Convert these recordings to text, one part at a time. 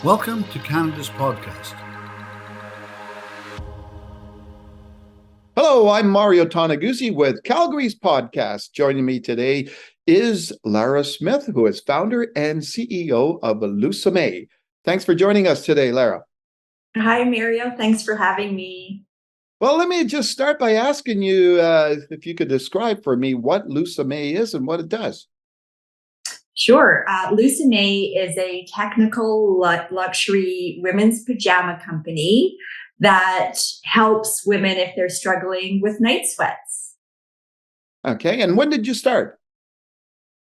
Welcome to Canada's podcast. Hello, I'm Mario Toneguzzi with Calgary's podcast. Joining me today is Lara Smith, who is founder and CEO of Lusomé. Thanks for joining us today, Lara. Hi, Mario. Thanks for having me. Well, let me just start by asking you if you could describe for me what Lusomé is and what it does. Sure. Lusomé is a technical luxury women's pajama company that helps women if they're struggling with night sweats. Okay, and when did you start?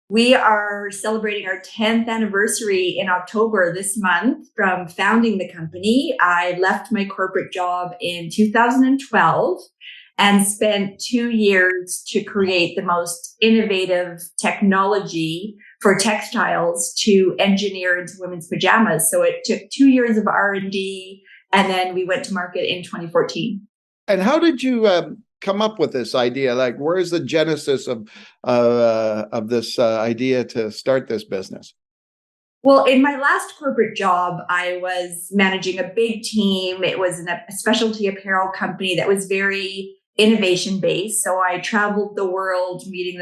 We are celebrating our 10th anniversary in October this month from founding the company. I left my corporate job in 2012 and spent 2 years to create the most innovative technology for textiles to engineer into women's pajamas. So it took 2 years of R&D, and then we went to market in 2014. And how did you come up with this idea? Like, where's the genesis of this idea to start this business? Well, in my last corporate job, I was managing a big team. It was a specialty apparel company that was very innovation based. So I traveled the world meeting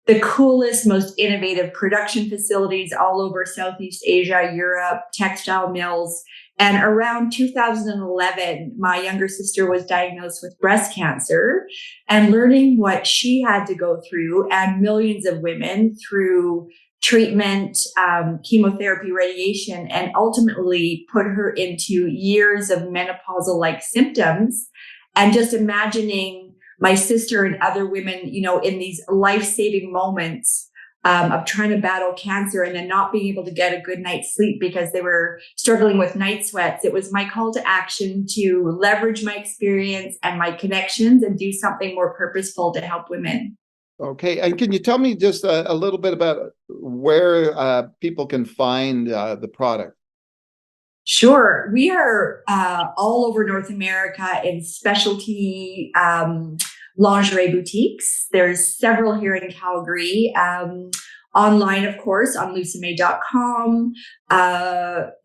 the coolest, most innovative production facilities all over Southeast Asia, Europe, textile mills. And around 2011, my younger sister was diagnosed with breast cancer, and learning what she had to go through and millions of women through treatment, chemotherapy, radiation, and ultimately put her into years of menopausal-like symptoms. And just imagining my sister and other women, in these life-saving moments of trying to battle cancer and then not being able to get a good night's sleep because they were struggling with night sweats. It was my call to action to leverage my experience and my connections and do something more purposeful to help women. Okay, and can you tell me just a little bit about where people can find the product? Sure. We are all over North America in specialty lingerie boutiques. There's several here in Calgary. Online, of course, on lusomé.com.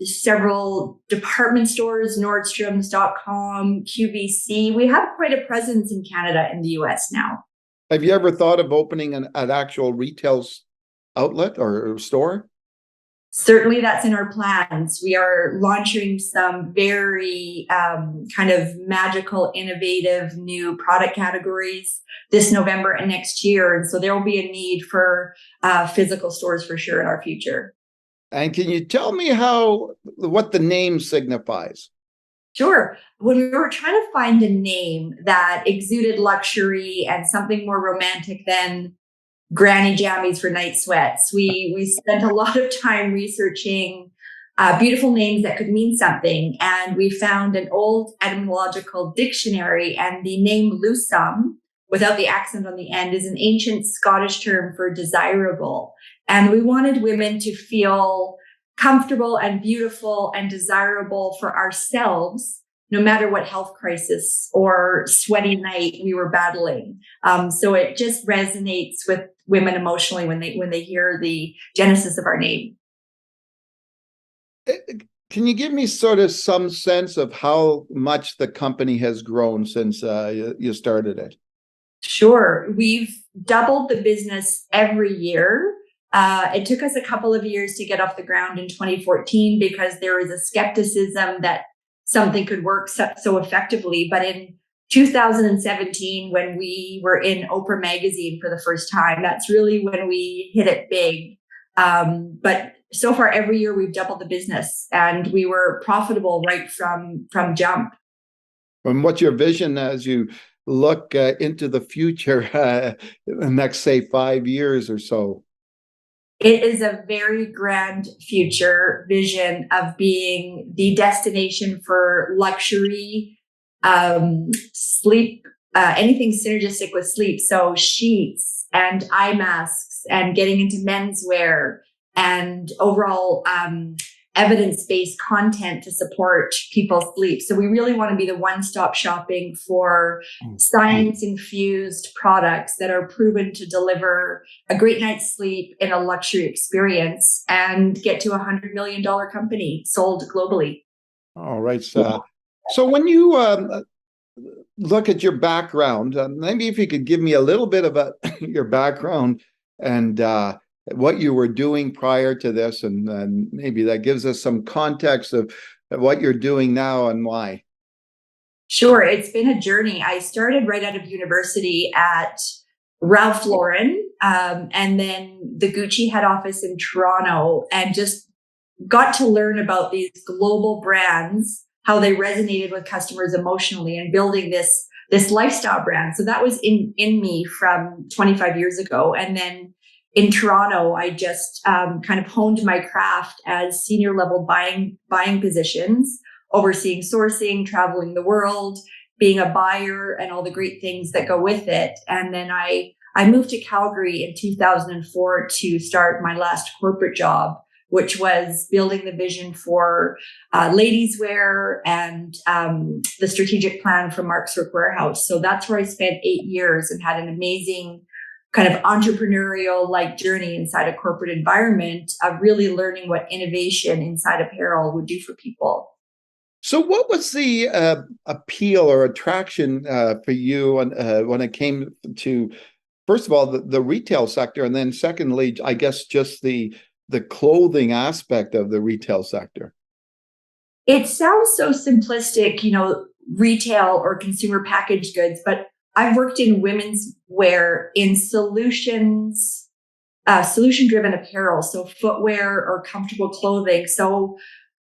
Several department stores, Nordstrom's.com, QVC. We have quite a presence in Canada and the US now. Have you ever thought of opening an actual retail outlet or store? Certainly, that's in our plans. We are launching some very kind of magical, innovative new product categories this November and next year. And so there will be a need for physical stores for sure in our future. And can you tell me what the name signifies? Sure. When we were trying to find a name that exuded luxury and something more romantic than granny jammies for night sweats, we spent a lot of time researching beautiful names that could mean something. And we found an old etymological dictionary, and the name Lusum, without the accent on the end, is an ancient Scottish term for desirable. And we wanted women to feel comfortable and beautiful and desirable for ourselves, no matter what health crisis or sweaty night we were battling. So it just resonates with women emotionally when they hear the genesis of our name. Can you give me sort of some sense of how much the company has grown since you started it? Sure. We've doubled the business every year. It took us a couple of years to get off the ground in 2014 because there was a skepticism that something could work so effectively. But in 2017, when we were in Oprah magazine for the first time, that's really when we hit it big. But so far, every year we've doubled the business, and we were profitable right from jump. And what's your vision as you look into the future, in the next, say, 5 years or so? It is a very grand future vision of being the destination for luxury, sleep, anything synergistic with sleep. So sheets and eye masks and getting into menswear and overall evidence-based content to support people's sleep. So we really want to be the one-stop shopping for science-infused products that are proven to deliver a great night's sleep in a luxury experience and get to $100 million company sold globally. All right. So when you look at your background, maybe if you could give me a little bit about your background and what you were doing prior to this, and maybe that gives us some context of what you're doing now and why. Sure. It's been a journey. I started right out of university at Ralph Lauren, and then the Gucci head office in Toronto, and just got to learn about these global brands, how they resonated with customers emotionally, and building this lifestyle brand. So that was in me from 25 years ago. And then in Toronto, I just kind of honed my craft as senior level buying positions, overseeing sourcing, traveling the world, being a buyer, and all the great things that go with it. And then I moved to Calgary in 2004 to start my last corporate job, which was building the vision for ladies wear and the strategic plan for Mark's Work Warehouse. So that's where I spent 8 years and had an amazing kind of entrepreneurial like journey inside a corporate environment of really learning what innovation inside apparel would do for people. So what was the appeal or attraction for you when it came to, first of all, the retail sector, and then secondly, I guess just the clothing aspect of the retail sector? It sounds so simplistic, retail or consumer packaged goods, but I've worked in women's wear in solution-driven apparel, so footwear or comfortable clothing. So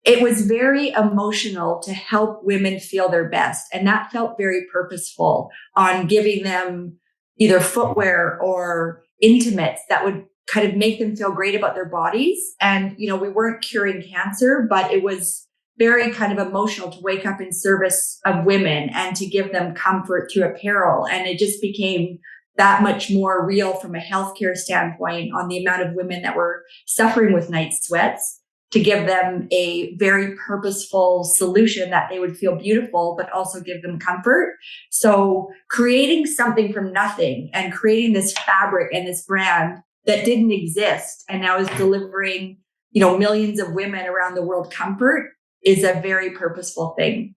it was very emotional to help women feel their best. And that felt very purposeful on giving them either footwear or intimates that would kind of make them feel great about their bodies. And, we weren't curing cancer, but it was very kind of emotional to wake up in service of women and to give them comfort through apparel. And it just became that much more real from a healthcare standpoint on the amount of women that were suffering with night sweats, to give them a very purposeful solution that they would feel beautiful, but also give them comfort. So creating something from nothing and creating this fabric and this brand that didn't exist and now is delivering, millions of women around the world comfort is a very purposeful thing.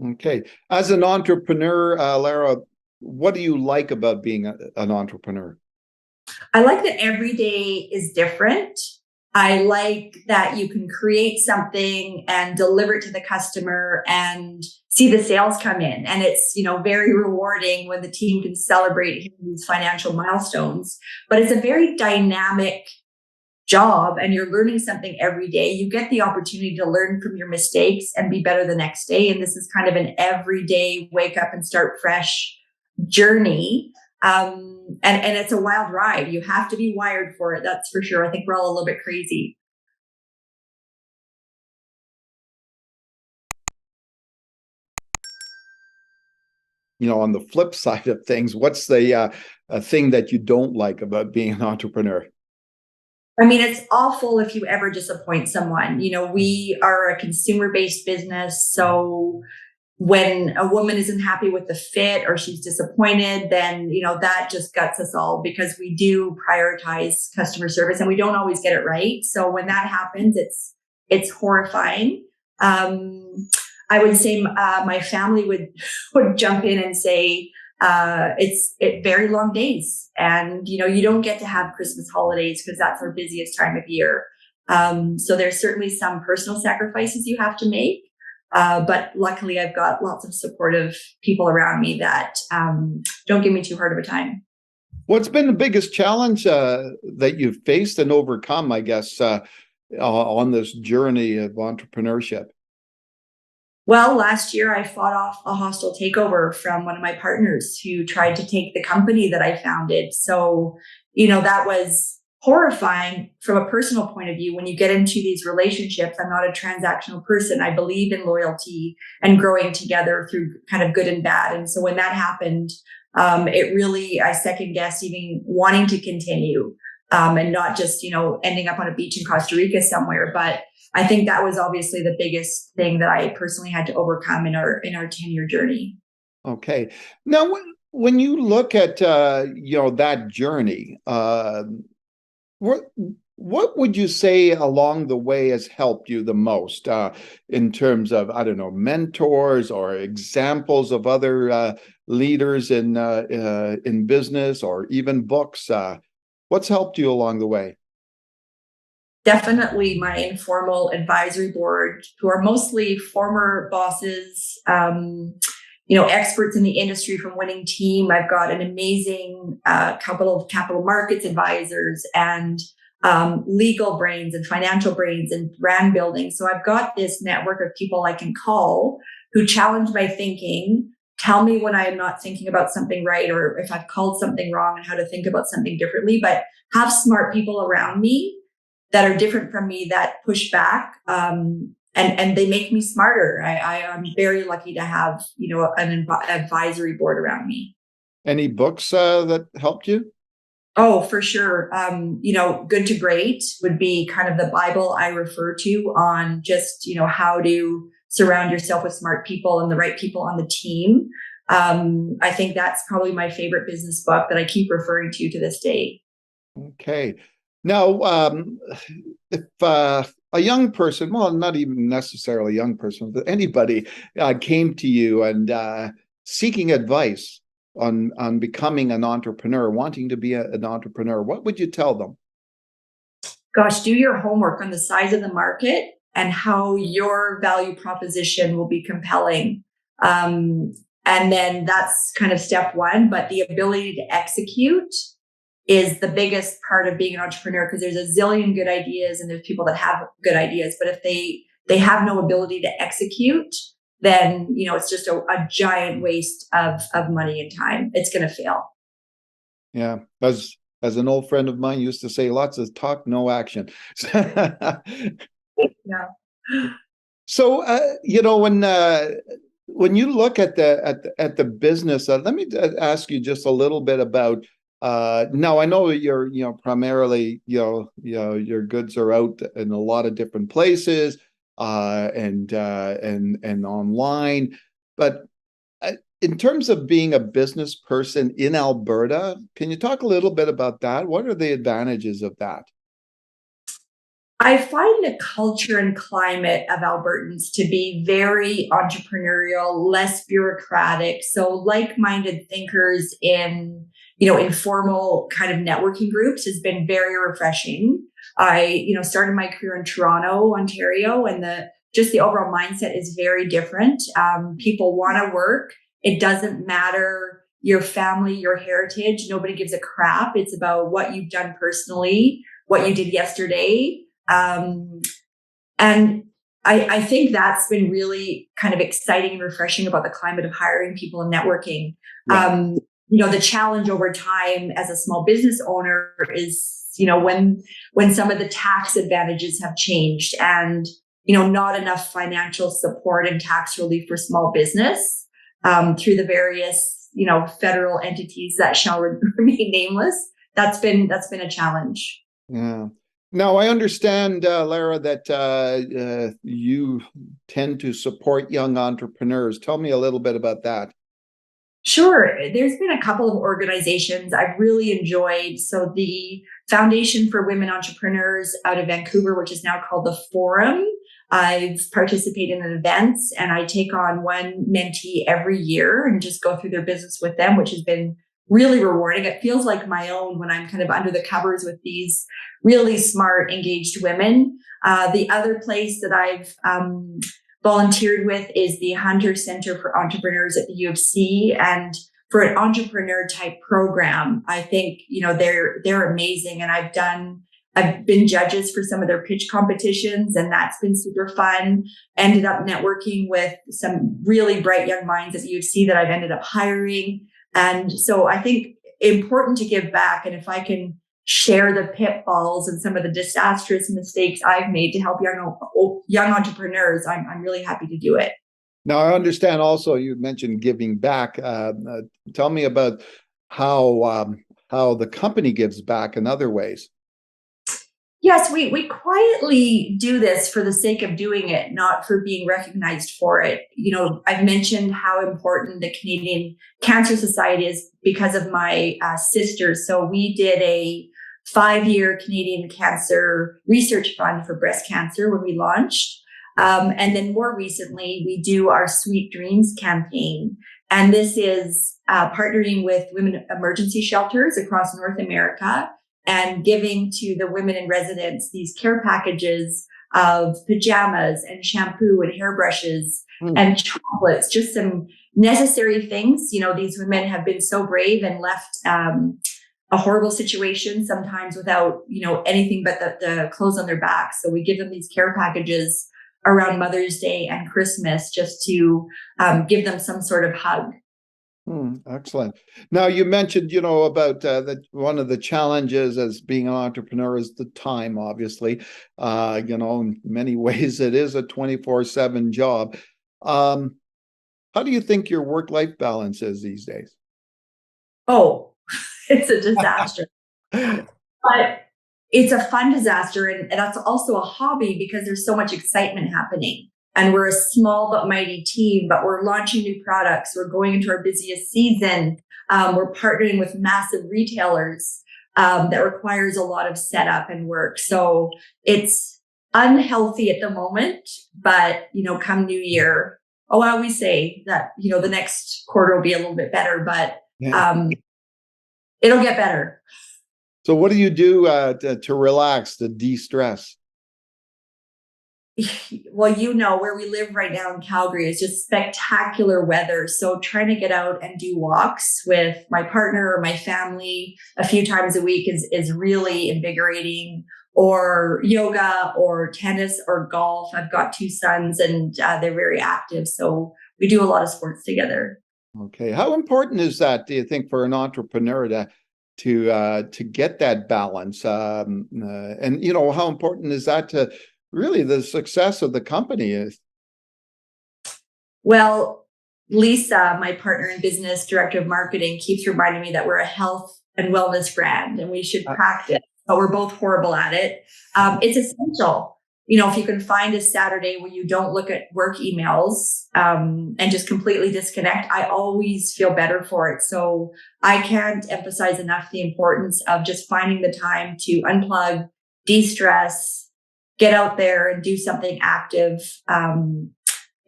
Okay. As an entrepreneur, Lara, what do you like about being an entrepreneur? I like that every day is different. I like that you can create something and deliver it to the customer and see the sales come in. And it's, very rewarding when the team can celebrate these financial milestones. But it's a very dynamic job and you're learning something every day. You get the opportunity to learn from your mistakes and be better the next day. And this is kind of an everyday wake up and start fresh journey. And it's a wild ride. You have to be wired for it. That's for sure. I think we're all a little bit crazy. On the flip side of things, what's the thing that you don't like about being an entrepreneur? I mean, it's awful if you ever disappoint someone. We are a consumer-based business. So when a woman isn't happy with the fit or she's disappointed, then, that just guts us all because we do prioritize customer service and we don't always get it right. So when that happens, it's horrifying. I would say my family would jump in and say, it's very long days and, you don't get to have Christmas holidays because that's our busiest time of year. So there's certainly some personal sacrifices you have to make. But luckily I've got lots of supportive people around me that don't give me too hard of a time. What's been the biggest challenge that you've faced and overcome, I guess, on this journey of entrepreneurship? Well, last year I fought off a hostile takeover from one of my partners who tried to take the company that I founded. So, that was horrifying from a personal point of view. When you get into these relationships, I'm not a transactional person. I believe in loyalty and growing together through kind of good and bad. And so when that happened, I second guessed even wanting to continue and not just, ending up on a beach in Costa Rica somewhere. But I think that was obviously the biggest thing that I personally had to overcome in our 10-year journey. Okay. Now, when you look at that journey, what would you say along the way has helped you the most in terms of, I don't know, mentors or examples of other leaders in business, or even books? What's helped you along the way? Definitely my informal advisory board, who are mostly former bosses, experts in the industry from winning team. I've got an amazing couple of capital markets advisors and legal brains and financial brains and brand building. So I've got this network of people I can call who challenge my thinking, tell me when I am not thinking about something right, or if I've called something wrong and how to think about something differently, but have smart people around me that are different from me that push back. And they make me smarter. I am very lucky to have, an advisory board around me. Any books that helped you? Oh, for sure. Good to Great would be kind of the Bible I refer to on just, how to surround yourself with smart people and the right people on the team. I think that's probably my favorite business book that I keep referring to this day. Okay. Now, if a young person, well, not even necessarily a young person, but anybody came to you and seeking advice on becoming an entrepreneur, wanting to be an entrepreneur, what would you tell them? Gosh, do your homework on the size of the market and how your value proposition will be compelling. And then that's kind of step one, but the ability to execute is the biggest part of being an entrepreneur, because there's a zillion good ideas and there's people that have good ideas, but if they have no ability to execute, then it's just a giant waste of money and time. It's going to fail. Yeah, as an old friend of mine used to say, lots of talk, no action. Yeah. So when you look at the business, let me ask you just a little bit about. Now I know you're primarily your goods are out in a lot of different places and online, but in terms of being a business person in Alberta, can you talk a little bit about that? What are the advantages of that? I find the culture and climate of Albertans to be very entrepreneurial, less bureaucratic. So like-minded thinkers in, informal kind of networking groups has been very refreshing. I, started my career in Toronto, Ontario, and the overall mindset is very different. People want to work. It doesn't matter your family, your heritage. Nobody gives a crap. It's about what you've done personally, what you did yesterday. And I think that's been really kind of exciting and refreshing about the climate of hiring people and networking. Yeah. The challenge over time as a small business owner is, when some of the tax advantages have changed and, not enough financial support and tax relief for small business, through the various, federal entities that shall remain nameless. That's been a challenge. Yeah. Now, I understand, Lara, that you tend to support young entrepreneurs. Tell me a little bit about that. Sure. There's been a couple of organizations I've really enjoyed. So the Foundation for Women Entrepreneurs out of Vancouver, which is now called the Forum. I've participated in events and I take on one mentee every year and just go through their business with them, which has been really rewarding. It feels like my own when I'm kind of under the covers with these really smart, engaged women. The other place that I've volunteered with is the Hunter Center for Entrepreneurs at the U of C. And for an entrepreneur type program, I think, they're amazing. And I've been judges for some of their pitch competitions, and that's been super fun. Ended up networking with some really bright young minds at the U of C that I've ended up hiring. And so I think important to give back. And if I can share the pitfalls and some of the disastrous mistakes I've made to help young entrepreneurs, I'm really happy to do it. Now, I understand also you mentioned giving back. Tell me about how the company gives back in other ways. Yes, we quietly do this for the sake of doing it, not for being recognized for it. I've mentioned how important the Canadian Cancer Society is because of my sister. So we did a 5-year Canadian Cancer Research Fund for breast cancer when we launched. And then more recently, we do our Sweet Dreams campaign. And this is partnering with women emergency shelters across North America and giving to the women in residence these care packages of pajamas and shampoo and hairbrushes and chocolates, just some necessary things. These women have been so brave and left a horrible situation, sometimes without, anything but the clothes on their back. So we give them these care packages around Mother's Day and Christmas just to give them some sort of hug. Excellent. Now, you mentioned, about that one of the challenges as being an entrepreneur is the time, obviously. In many ways, it is a 24/7 job. How do you think your work-life balance is these days? Oh, it's a disaster. But it's a fun disaster. And that's also a hobby because there's so much excitement happening. And we're a small but mighty team, but we're launching new products. We're going into our busiest season. We're partnering with massive retailers that requires a lot of setup and work. So it's unhealthy at the moment, but, come New Year, I always say that, the next quarter will be a little bit better, but it'll get better. So what do you do to relax, to de-stress? Well, where we live right now in Calgary is just spectacular weather. So trying to get out and do walks with my partner or my family a few times a week is really invigorating, or yoga or tennis or golf. I've got 2 sons and they're very active. So we do a lot of sports together. Okay. How important is that, do you think, for an entrepreneur to get that balance? And, how important is that to really the success of the company is? Well, Lisa, my partner in business, director of marketing, keeps reminding me that we're a health and wellness brand and we should practice, but we're both horrible at it. It's essential. If you can find a Saturday where you don't look at work emails and just completely disconnect, I always feel better for it. So I can't emphasize enough the importance of just finding the time to unplug, de-stress, get out there and do something active.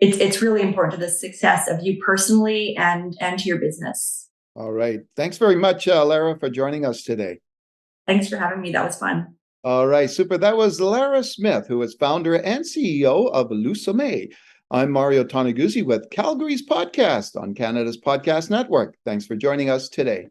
It's really important to the success of you personally and to your business. All right. Thanks very much, Lara, for joining us today. Thanks for having me. That was fun. All right, super. That was Lara Smith, who is founder and CEO of Lusomé. I'm Mario Toneguzzi with Calgary's podcast on Canada's Podcast Network. Thanks for joining us today.